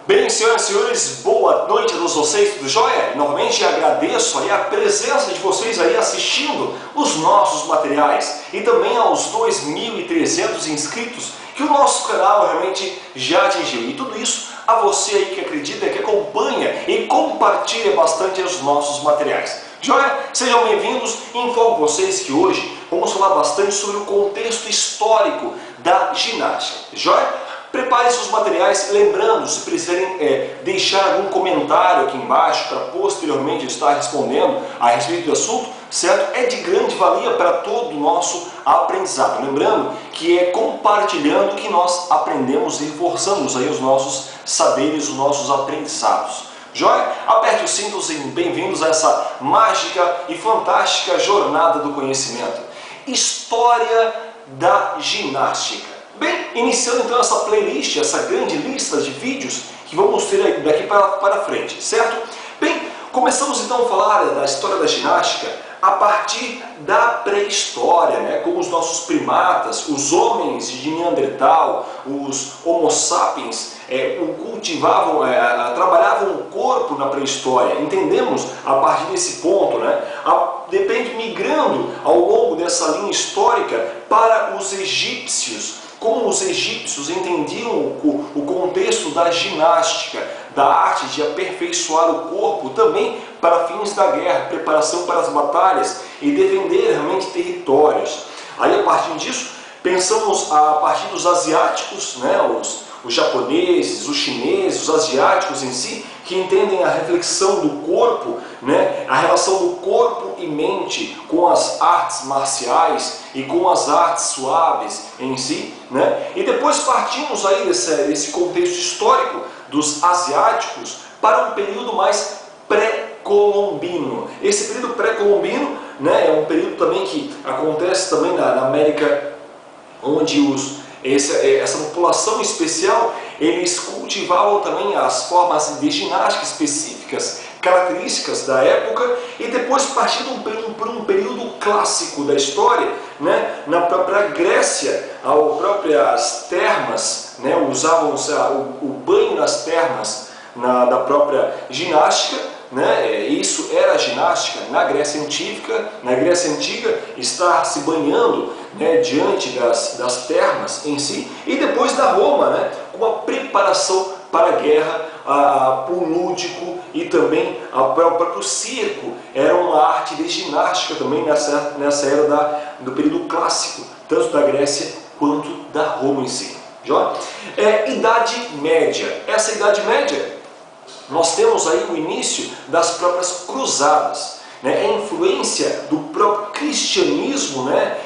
Bem, senhoras e senhores, boa noite a todos vocês, tudo jóia? Novamente agradeço aí a presença de vocês aí assistindo os nossos materiais e também aos 2.300 inscritos que o nosso canal realmente já atingiu. E tudo isso a você aí que acredita, que acompanha e compartilha bastante os nossos materiais. Joia? Sejam bem-vindos e informo vocês que hoje vamos falar bastante sobre o contexto histórico da ginástica. Joia? Prepare seus materiais, lembrando, se precisarem deixar algum comentário aqui embaixo para posteriormente estar respondendo a respeito do assunto, certo? É de grande valia para todo o nosso aprendizado. Lembrando que é compartilhando que nós aprendemos e reforçamos aí os nossos saberes, os nossos aprendizados. Joia? Aperte os cintos e bem-vindos a essa mágica e fantástica jornada do conhecimento. História da ginástica. Bem, iniciando então essa playlist, essa grande lista de vídeos que vamos ter daqui para frente, certo? Bem, começamos então a falar da história da ginástica a partir da pré-história, né? Como os nossos primatas, os homens de Neandertal, os Homo sapiens, cultivavam, trabalhavam o corpo na pré-história. Entendemos a partir desse ponto, né? Depende, migrando ao longo dessa linha histórica para os egípcios. Como os egípcios entendiam o contexto da ginástica, da arte de aperfeiçoar o corpo também para fins da guerra, preparação para as batalhas e defender realmente territórios. Aí a partir disso, pensamos a partir dos asiáticos, né, os japoneses, os chineses, os asiáticos em si, que entendem a reflexão do corpo, né, a relação do corpo e mente com as artes marciais e com as artes suaves em si, né? E depois partimos aí desse contexto histórico dos asiáticos para um período mais pré-colombino. Esse período pré-colombino, né, é um período também que acontece também na América, onde essa população especial, eles cultivavam também as formas de ginástica específicas, características da época, e depois partindo por um período clássico da história, né, na própria Grécia, as próprias termas, né, usavam o banho nas termas da própria ginástica, né? Isso era ginástica na Grécia Antiga, estar se banhando, né, diante das termas em si, e depois da Roma, né, com a preparação para a guerra, o lúdico e também o próprio circo era uma arte de ginástica também nessa era do período clássico, tanto da Grécia quanto da Roma em si. Idade Média. Essa Idade Média, nós temos aí o início das próprias cruzadas, né? A influência do próprio cristianismo, né?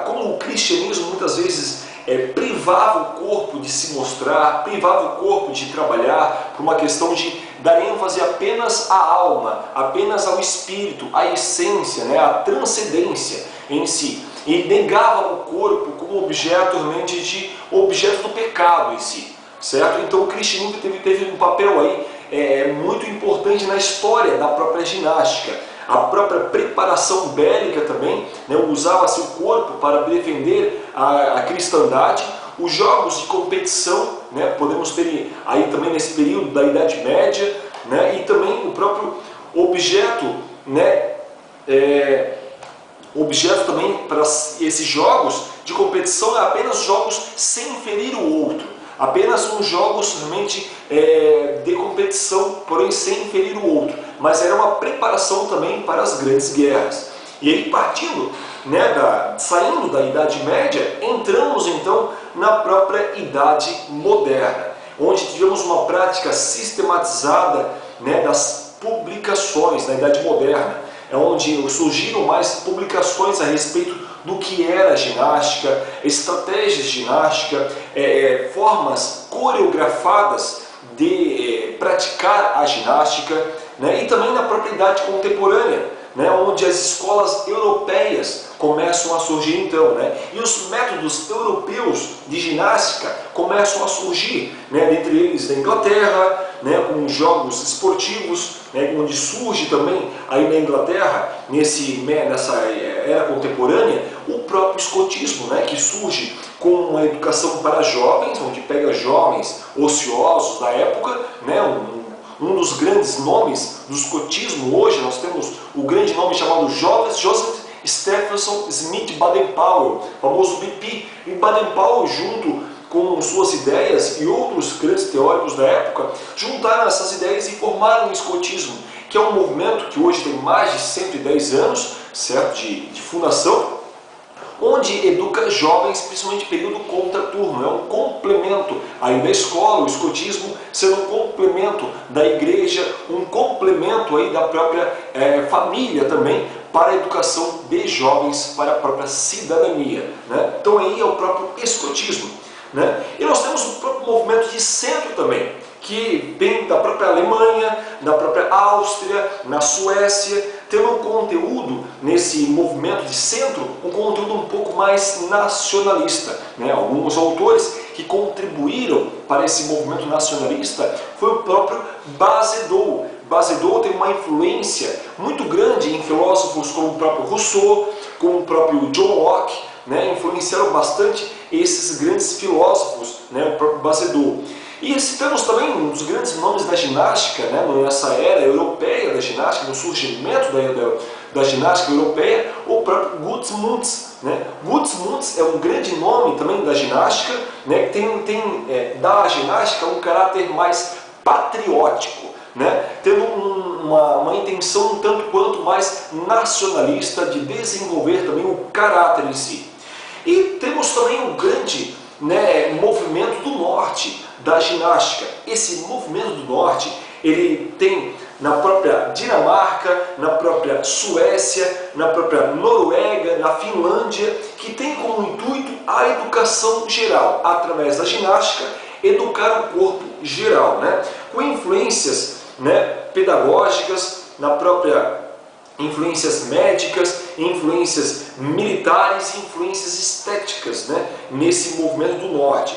Como o cristianismo muitas vezes privava o corpo de se mostrar, privava o corpo de trabalhar, por uma questão de dar ênfase apenas à alma, apenas ao espírito, à essência, né? À transcendência em si. E negava o corpo como objeto realmente objeto do pecado em si, certo? Então o cristianismo teve um papel aí muito importante na história da própria ginástica. A própria preparação bélica também, né, usava-se o corpo para defender a cristandade. Os jogos de competição, né, podemos ter aí também nesse período da Idade Média, né, e também o próprio objeto, né, objeto também para esses jogos de competição é apenas jogos sem ferir o outro. Apenas uns jogos realmente de competição, porém sem ferir o outro. Mas era uma preparação também para as grandes guerras. E aí partindo, né, saindo da Idade Média, entramos então na própria Idade Moderna, onde tivemos uma prática sistematizada, né, das publicações na Idade Moderna. É onde surgiram mais publicações a respeito do que era ginástica, estratégias de ginástica, formas coreografadas de praticar a ginástica, né? E também na própria idade contemporânea, né? Onde as escolas europeias começam a surgir então, né? E os métodos europeus de ginástica começam a surgir, né? Dentre eles da Inglaterra, né? Com jogos esportivos, né? Onde surge também aí na Inglaterra, nessa era contemporânea, o próprio escotismo, né, que surge com uma educação para jovens, onde pega jovens ociosos da época, né, um dos grandes nomes do escotismo hoje, nós temos o grande nome chamado Joseph Stephenson Smith Baden-Powell, famoso BP. E Baden-Powell, junto com suas ideias e outros grandes teóricos da época, juntaram essas ideias e formaram o escotismo, que é um movimento que hoje tem mais de 110 anos, certo, de fundação, onde educa jovens, principalmente período contraturno, é um complemento aí da escola, o escotismo sendo um complemento da igreja, um complemento aí da própria família também, para a educação de jovens, para a própria cidadania, né? Então aí é o próprio escotismo, né? E nós temos o próprio movimento de centro também, que vem da própria Alemanha, da própria Áustria, na Suécia, tendo um conteúdo nesse movimento de centro, um conteúdo um pouco mais nacionalista, né? Alguns autores que contribuíram para esse movimento nacionalista foi o próprio Basedow. Basedow tem uma influência muito grande em filósofos como o próprio Rousseau, como o próprio John Locke, né? Influenciaram bastante esses grandes filósofos, né? O próprio Basedow. E citamos também um dos grandes nomes da ginástica, né, nessa era europeia da ginástica, no surgimento da ginástica europeia, o próprio Guts Munz. Né? Guts Munz é um grande nome também da ginástica, né, que dá à ginástica um caráter mais patriótico, né, tendo uma intenção um tanto quanto mais nacionalista de desenvolver também o caráter em si. E temos também um grande, né, movimento do norte da ginástica. Esse movimento do norte, ele tem na própria Dinamarca, na própria Suécia, na própria Noruega, na Finlândia, que tem como intuito a educação geral, através da ginástica, educar o corpo geral, né? Com influências, né, pedagógicas, na própria influências médicas, influências militares e influências estéticas, né, nesse movimento do norte.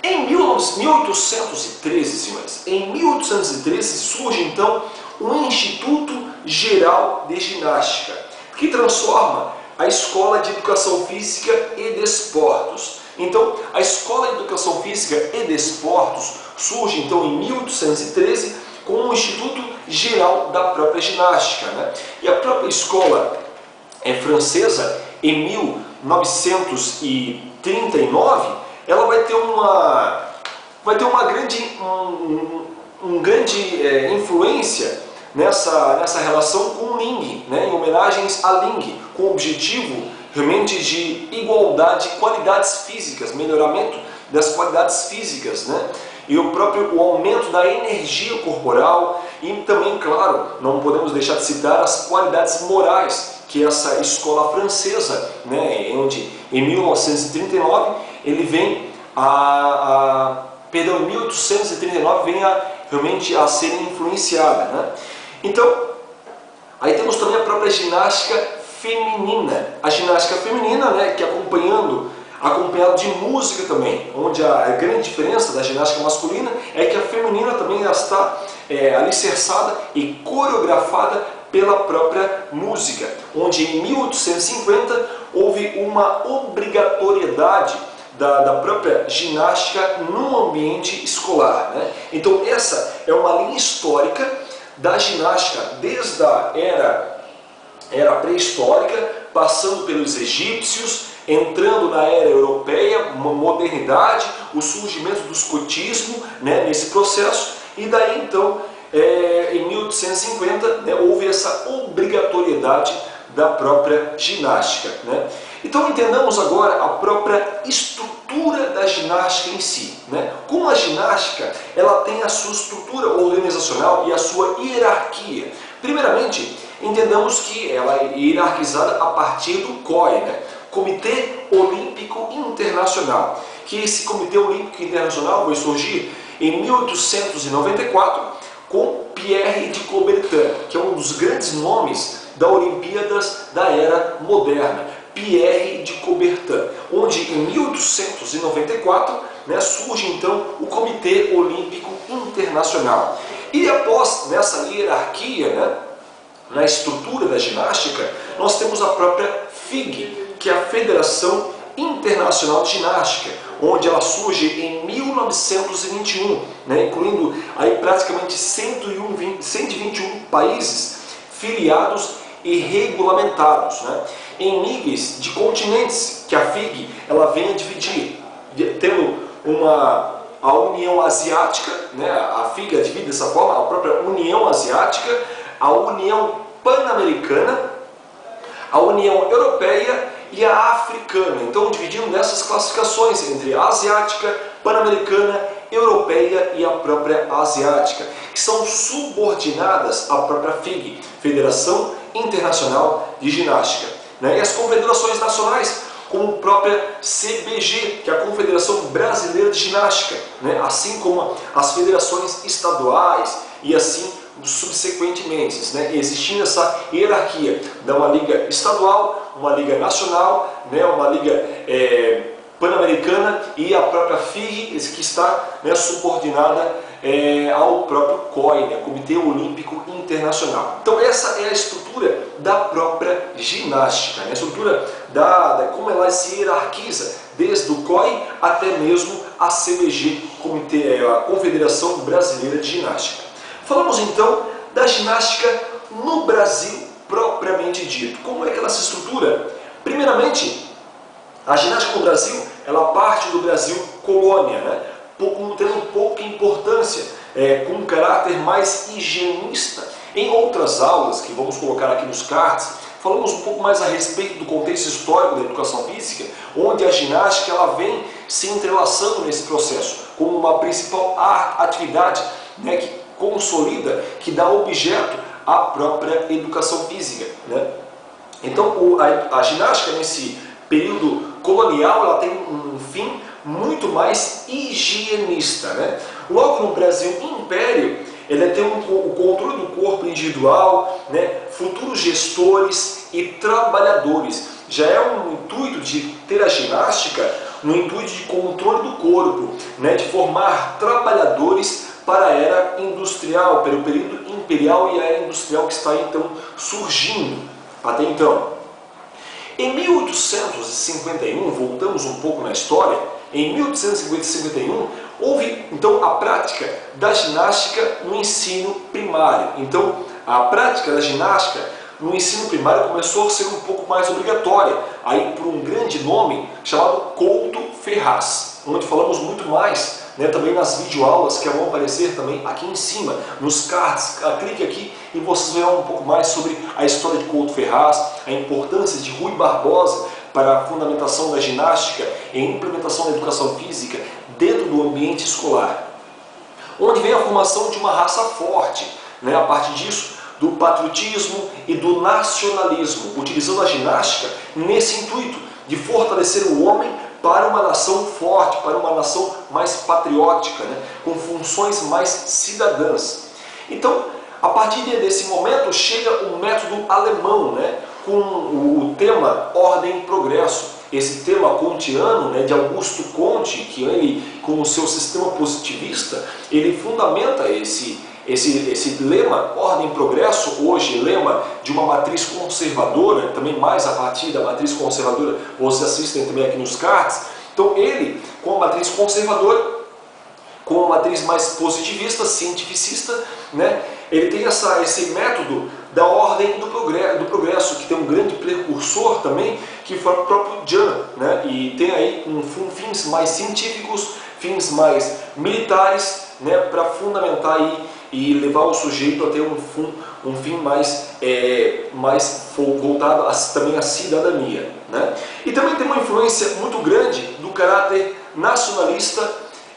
Em 1813, senhores, em 1813 surge então o Instituto Geral de Ginástica, que transforma a Escola de Educação Física e Desportos. Então, a Escola de Educação Física e Desportos surge então em 1813 com o Instituto Geral da própria ginástica, né? E a própria escola francesa, em 1939, ela vai ter uma grande influência nessa relação com o Ling, né? Em homenagens a Ling, com o objetivo realmente de igualdade de qualidades físicas, melhoramento das qualidades físicas, né? E o aumento da energia corporal e também, claro, não podemos deixar de citar as qualidades morais que essa escola francesa, né, onde em 1939 ele vem em 1839 vem realmente a ser influenciada, né? Então, aí temos também a própria ginástica feminina. A ginástica feminina, né, que acompanhado de música também, onde a grande diferença da ginástica masculina é que a feminina também está alicerçada e coreografada pela própria música, onde em 1850 houve uma obrigatoriedade da própria ginástica no ambiente escolar, né? Então essa é uma linha histórica da ginástica desde a era pré-histórica, passando pelos egípcios, entrando na era europeia, uma modernidade, o surgimento do escotismo, né, nesse processo, e daí então, em 1850, né, houve essa obrigatoriedade da própria ginástica, né? Então entendamos agora a própria estrutura da ginástica em si, né? Como a ginástica ela tem a sua estrutura organizacional e a sua hierarquia. Primeiramente, entendamos que ela é hierarquizada a partir do COI, né? Comitê Olímpico Internacional, que esse Comitê Olímpico Internacional vai surgir em 1894 com Pierre de Coubertin, que é um dos grandes nomes das Olimpíadas da era moderna. Pierre de Coubertin, onde em 1894, né, surge então o Comitê Olímpico Internacional. E após nessa hierarquia, né, na estrutura da ginástica, nós temos a própria FIG, que é a Federação Internacional de Ginástica, onde ela surge em 1921, né, incluindo aí praticamente 121 países filiados e regulamentados, né, em níveis de continentes que a FIG ela vem a dividir, tendo a União Asiática, né, a FIG divide dessa forma, a própria União Asiática, a União Pan-Americana, a União Europeia e a Africana. Então, dividindo nessas classificações entre a Asiática, Pan-Americana, Europeia e a própria Asiática, que são subordinadas à própria FIG, Federação Internacional de Ginástica, né? E as confederações nacionais, como a própria CBG, que é a Confederação Brasileira de Ginástica, né? Assim como as federações estaduais e assim subsequentemente, né? Existindo essa hierarquia de uma liga estadual, uma liga nacional, né? Uma liga pan-americana e a própria FIG, que está, né, subordinada ao próprio COI, né? Comitê Olímpico Internacional. Então essa é a estrutura da própria ginástica, né? A estrutura como ela se hierarquiza desde o COI até mesmo a CBG, a Confederação Brasileira de Ginástica. Falamos então da ginástica no Brasil propriamente dito. Como é que ela se estrutura? Primeiramente, a ginástica no Brasil, ela parte do Brasil colônia, né? Tendo pouca importância, com um caráter mais higienista. Em outras aulas, que vamos colocar aqui nos cards, falamos um pouco mais a respeito do contexto histórico da educação física, onde a ginástica ela vem se entrelaçando nesse processo, como uma principal atividade, né, que consolida, que dá objeto à própria educação física, né? Então a ginástica nesse período colonial ela tem um fim muito mais higienista, né? Logo no Brasil Império, ele tem o controle do corpo individual, né? Futuros gestores e trabalhadores. Já é um intuito de ter a ginástica no intuito de controle do corpo, né? De formar trabalhadores para a era industrial, pelo período imperial e a era industrial que está então surgindo até então. Em 1851, voltamos um pouco na história, em 1851 houve então a prática da ginástica no ensino primário. Então a prática da ginástica no ensino primário começou a ser um pouco mais obrigatória, aí por um grande nome chamado Couto Ferraz, onde falamos muito mais, né, também nas videoaulas que vão aparecer também aqui em cima, nos cards. Clique aqui e vocês verão um pouco mais sobre a história de Couto Ferraz, a importância de Rui Barbosa para a fundamentação da ginástica e implementação da educação física dentro do ambiente escolar, onde vem a formação de uma raça forte, né, a partir disso, do patriotismo e do nacionalismo, utilizando a ginástica nesse intuito de fortalecer o homem para uma nação forte, para uma nação mais patriótica, né, com funções mais cidadãs. Então, a partir desse momento, chega o método alemão, né, com o tema Ordem e Progresso. Esse tema kantiano, né, de Augusto Comte, que ele, com o seu sistema positivista, ele fundamenta esse lema, Ordem e Progresso, hoje lema de uma matriz conservadora, também mais a partir da matriz conservadora, vocês assistem também aqui nos cards. Então ele, com a matriz conservadora, com uma matriz mais positivista, cientificista, né, ele tem esse método da ordem do progresso, que tem um grande precursor também, que foi o próprio Jahn, né, e tem aí fins mais científicos, fins mais militares, né, para fundamentar aí e levar o sujeito a ter um fim mais voltado também à cidadania, né? E também tem uma influência muito grande do caráter nacionalista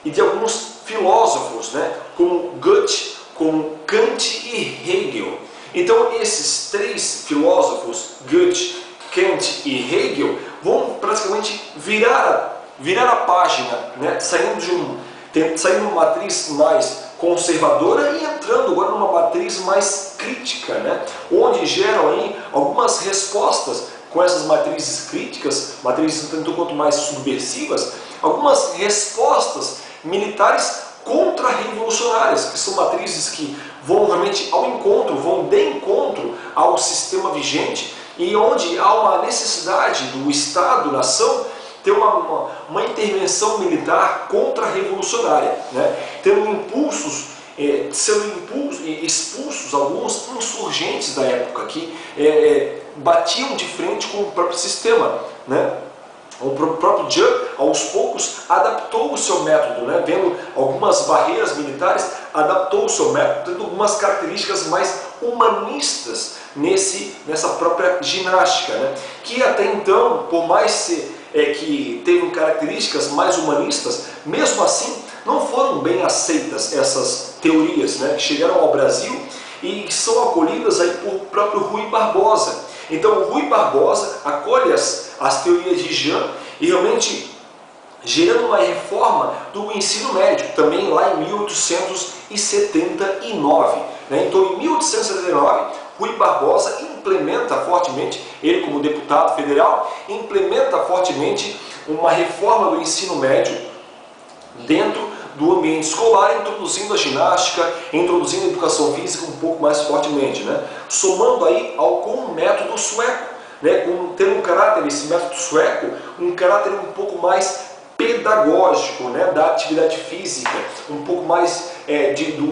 e de alguns filósofos, né, como Goethe, como Kant e Hegel. Então esses três filósofos, Goethe, Kant e Hegel, vão praticamente virar a página, né, saindo de uma matriz mais conservadora e entrando agora numa matriz mais crítica, né, onde geram aí algumas respostas com essas matrizes críticas, matrizes tanto quanto mais subversivas, algumas respostas militares contra-revolucionárias, que são matrizes que vão realmente ao encontro, vão de encontro ao sistema vigente e onde há uma necessidade do Estado-nação ter uma intervenção militar contra-revolucionária, né? Tendo sendo expulsos alguns insurgentes da época que batiam de frente com o próprio sistema, né? O próprio Jean, aos poucos, adaptou o seu método, né? Vendo algumas barreiras militares, adaptou o seu método, tendo algumas características mais humanistas nessa própria ginástica, né? Que até então, por mais que teve características mais humanistas, mesmo assim não foram bem aceitas essas teorias, né? Que chegaram ao Brasil e que são acolhidas aí por próprio Rui Barbosa. Então, o Rui Barbosa acolhe as teorias de Jean e realmente gerando uma reforma do ensino médio, também lá em 1879. Né? Então, em 1879, Rui Barbosa implementa fortemente, ele como deputado federal, implementa fortemente uma reforma do ensino médio dentro do ambiente escolar, introduzindo a ginástica, introduzindo a educação física um pouco mais fortemente, né? Somando aí com o método sueco, né? Tendo um caráter, esse método sueco, um caráter um pouco mais pedagógico, né? Da atividade física, um pouco mais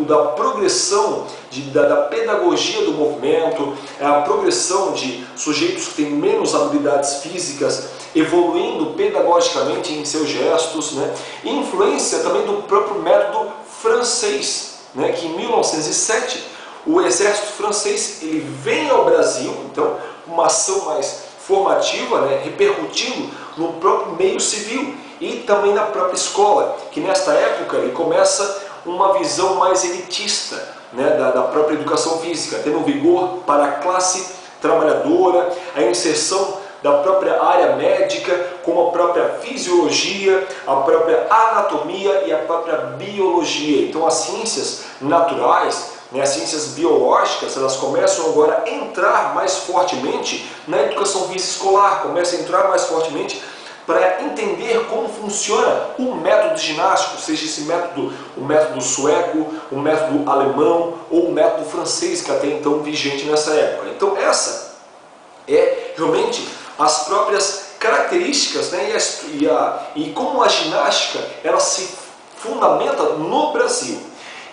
da progressão, da pedagogia do movimento, a progressão de sujeitos que têm menos habilidades físicas, evoluindo pedagogicamente em seus gestos, né? E influência também do próprio método francês, né? Que em 1907 o exército francês ele vem ao Brasil, então uma ação mais formativa, né? Repercutindo no próprio meio civil e também na própria escola, que nesta época ele começa uma visão mais elitista, né? da própria educação física, tendo vigor para a classe trabalhadora, a inserção da própria área médica, como a própria fisiologia, a própria anatomia e a própria biologia. Então as ciências naturais, né, as ciências biológicas, elas começam agora a entrar mais fortemente na educação física escolar, começam a entrar mais fortemente para entender como funciona o método ginástico, seja esse método, o método sueco, o método alemão ou o método francês, que até então vigente nessa época. Então essa é realmente as próprias características, né, e como a ginástica ela se fundamenta no Brasil.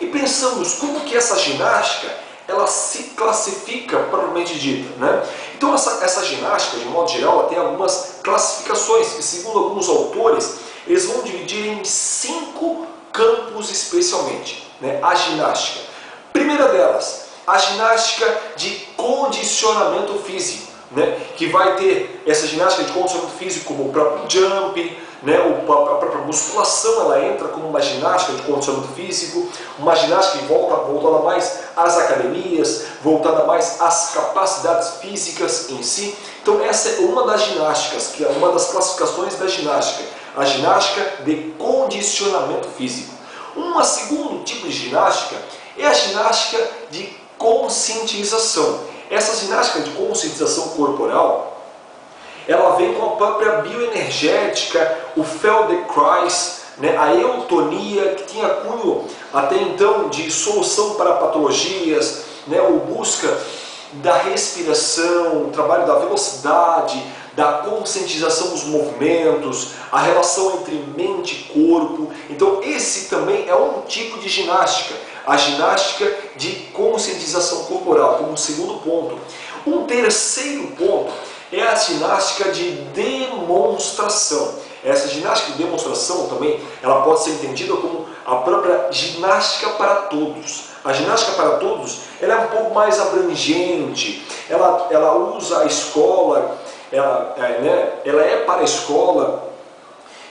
E pensamos como que essa ginástica ela se classifica, propriamente dita, né? Então essa ginástica, de modo geral, ela tem algumas classificações que, segundo alguns autores, eles vão dividir em 5 campos especialmente, né? A ginástica. Primeira delas, a ginástica de condicionamento físico, né? Que vai ter essa ginástica de condicionamento físico como o próprio jump, né? A própria musculação ela entra como uma ginástica de condicionamento físico, uma ginástica que voltada mais às academias, voltada mais às capacidades físicas em si. Então essa é uma das ginásticas, que é uma das classificações da ginástica, a ginástica de condicionamento físico. Um segundo tipo de ginástica é a ginástica de conscientização. Essa ginástica de conscientização corporal, ela vem com a própria bioenergética, o Feldenkrais, né, a eutonia, que tinha cunho até então de solução para patologias, né, o busca da respiração, o trabalho da velocidade, da conscientização dos movimentos, a relação entre mente e corpo. Então esse também é um tipo de ginástica, a ginástica de conscientização corporal, como segundo ponto. Um terceiro ponto é a ginástica de demonstração. Essa ginástica de demonstração também ela pode ser entendida como a própria ginástica para todos. A ginástica para todos ela é um pouco mais abrangente, ela usa a escola, ela é para a escola,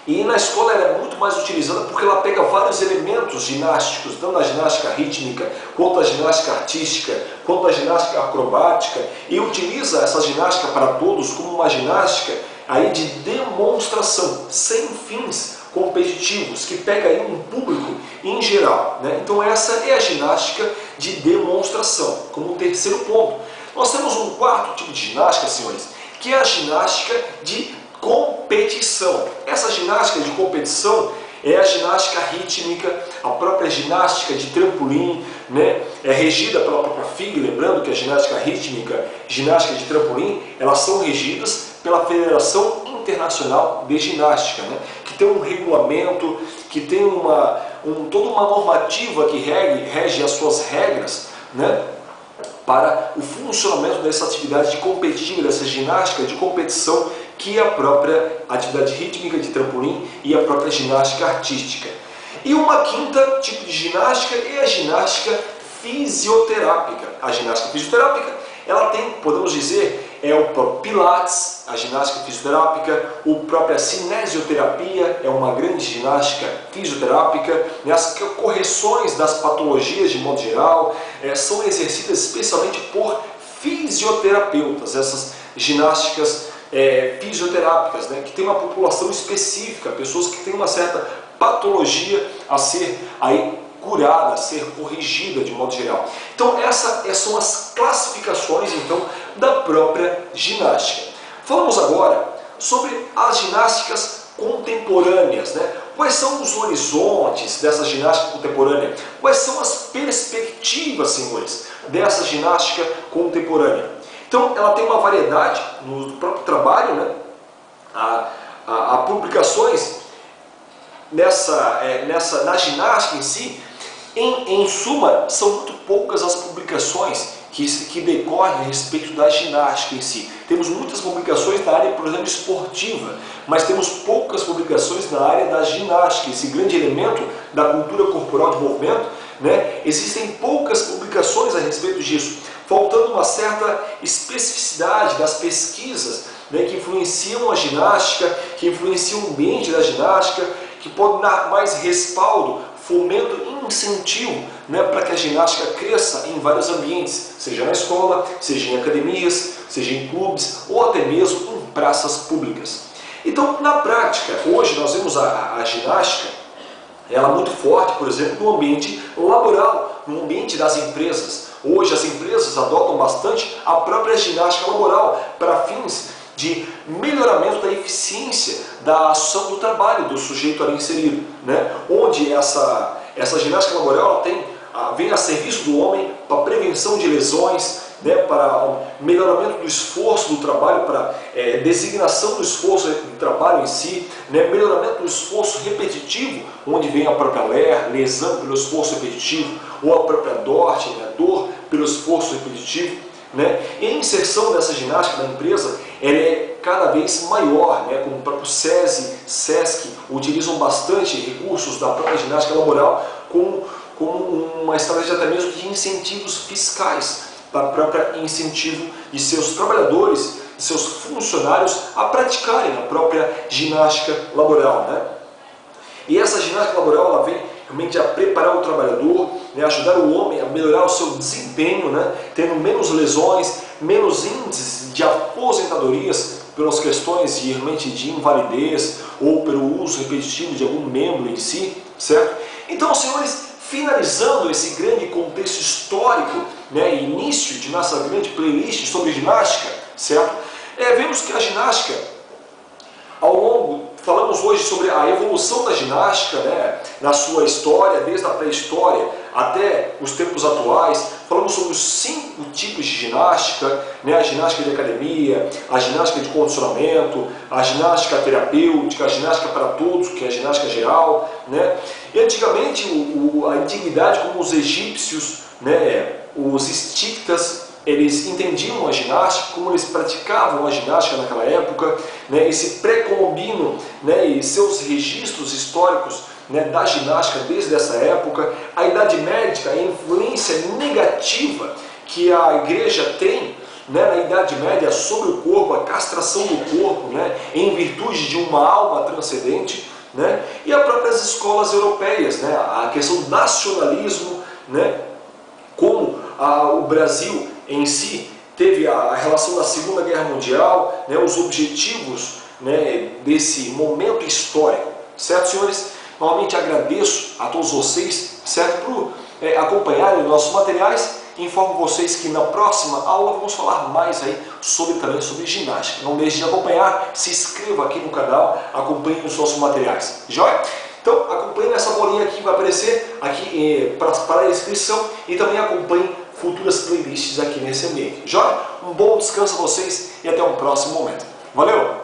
e na escola ela é muito mais utilizada porque ela pega vários elementos ginásticos, tanto a ginástica rítmica, quanto a ginástica artística, quanto a ginástica acrobática, e utiliza essa ginástica para todos como uma ginástica aí de demonstração, sem fins competitivos, que pega aí um público em geral, né? Então essa é a ginástica de demonstração, como terceiro ponto. Nós temos um quarto tipo de ginástica, senhores, que é a ginástica de competição. Essa ginástica de competição, é a ginástica rítmica, a própria ginástica de trampolim, né? É regida pela própria FIG, lembrando que a ginástica rítmica, ginástica de trampolim, elas são regidas pela Federação Internacional de Ginástica, né? Que tem um regulamento, que tem toda uma normativa que rege as suas regras, né? Para o funcionamento dessa atividade competitiva, dessa ginástica de competição, que é a própria atividade rítmica de trampolim e a própria ginástica artística. E uma quinta tipo de ginástica é a ginástica fisioterápica. A ginástica fisioterápica, ela tem, podemos dizer, o próprio Pilates, a ginástica fisioterápica, a própria cinesioterapia é uma grande ginástica fisioterápica, as correções das patologias de modo geral são exercidas especialmente por fisioterapeutas, essas ginásticas fisioterápicas, né, que tem uma população específica, pessoas que têm uma certa patologia a ser curada, a ser corrigida de modo geral. Então essas são as classificações então da própria ginástica. Falamos agora sobre as ginásticas contemporâneas, né? Quais são os horizontes dessa ginástica contemporânea? Quais são as perspectivas, senhores, dessa ginástica contemporânea? Então ela tem uma variedade no próprio trabalho, né? Há publicações na ginástica em si. Em suma, são muito poucas as publicações que decorrem a respeito da ginástica em si. Temos muitas publicações na área, por exemplo, esportiva, mas temos poucas publicações na área da ginástica, esse grande elemento da cultura corporal de movimento, né? Existem poucas publicações a respeito disso, faltando uma certa especificidade das pesquisas, né, que influenciam a ginástica, que influenciam o ambiente da ginástica, que podem dar mais respaldo, fomento e incentivo, né, para que a ginástica cresça em vários ambientes, seja na escola, seja em academias, seja em clubes ou até mesmo em praças públicas. Então, na prática, hoje nós vemos a ginástica, ela muito forte, por exemplo, no ambiente laboral, no ambiente das empresas. Hoje as empresas adotam bastante a própria ginástica laboral para fins de melhoramento da eficiência da ação do trabalho do sujeito ali inserido, né? Onde essa ginástica laboral vem a serviço do homem para prevenção de lesões, né? Para o melhoramento do esforço do trabalho, para designação do esforço do trabalho em si, né? Melhoramento do esforço repetitivo, onde vem a própria lesão pelo esforço repetitivo, ou a própria DORT, né? Dor pelo esforço repetitivo. Né? E a inserção dessa ginástica na empresa ela é cada vez maior, né? Como o próprio SESI, SESC utilizam bastante recursos da própria ginástica laboral como uma estratégia até mesmo de incentivos fiscais, para o próprio incentivo de seus trabalhadores, de seus funcionários a praticarem a própria ginástica laboral, né? E essa ginástica laboral ela vem realmente a preparar o trabalhador, né, ajudar o homem a melhorar o seu desempenho, né, tendo menos lesões, menos índices de aposentadorias pelas questões realmente de invalidez ou pelo uso repetitivo de algum membro em si, certo? Então, senhores, finalizando esse grande contexto histórico, né, início de nossa grande playlist sobre ginástica, certo? Vemos que a ginástica, falamos hoje sobre a evolução da ginástica, né, na sua história, desde a pré-história até os tempos atuais. Falamos sobre os 5 tipos de ginástica, né, a ginástica de academia, a ginástica de condicionamento, a ginástica terapêutica, a ginástica para todos, que é a ginástica geral, né. E antigamente, a antiguidade, como os egípcios, né, os estictas, eles entendiam a ginástica, como eles praticavam a ginástica naquela época, né, esse pré-colombino, né, e seus registros históricos, né, da ginástica desde essa época, a Idade Média, a influência negativa que a igreja tem, né, na Idade Média sobre o corpo, a castração do corpo, né, em virtude de uma alma transcendente, né, e as próprias escolas europeias, né, a questão do nacionalismo, né, como o Brasil em si teve a relação da Segunda Guerra Mundial, né, os objetivos, né, desse momento histórico, certo, senhores? Novamente agradeço a todos vocês, certo, por acompanharem os nossos materiais. Informo vocês que na próxima aula vamos falar mais aí também sobre ginástica. Não deixe de acompanhar, se inscreva aqui no canal, acompanhe os nossos materiais. Joia? Então acompanhe nessa bolinha aqui que vai aparecer aqui para a inscrição e também acompanhe futuras playlists aqui nesse ambiente. Joia? Um bom descanso a vocês e até um próximo momento. Valeu!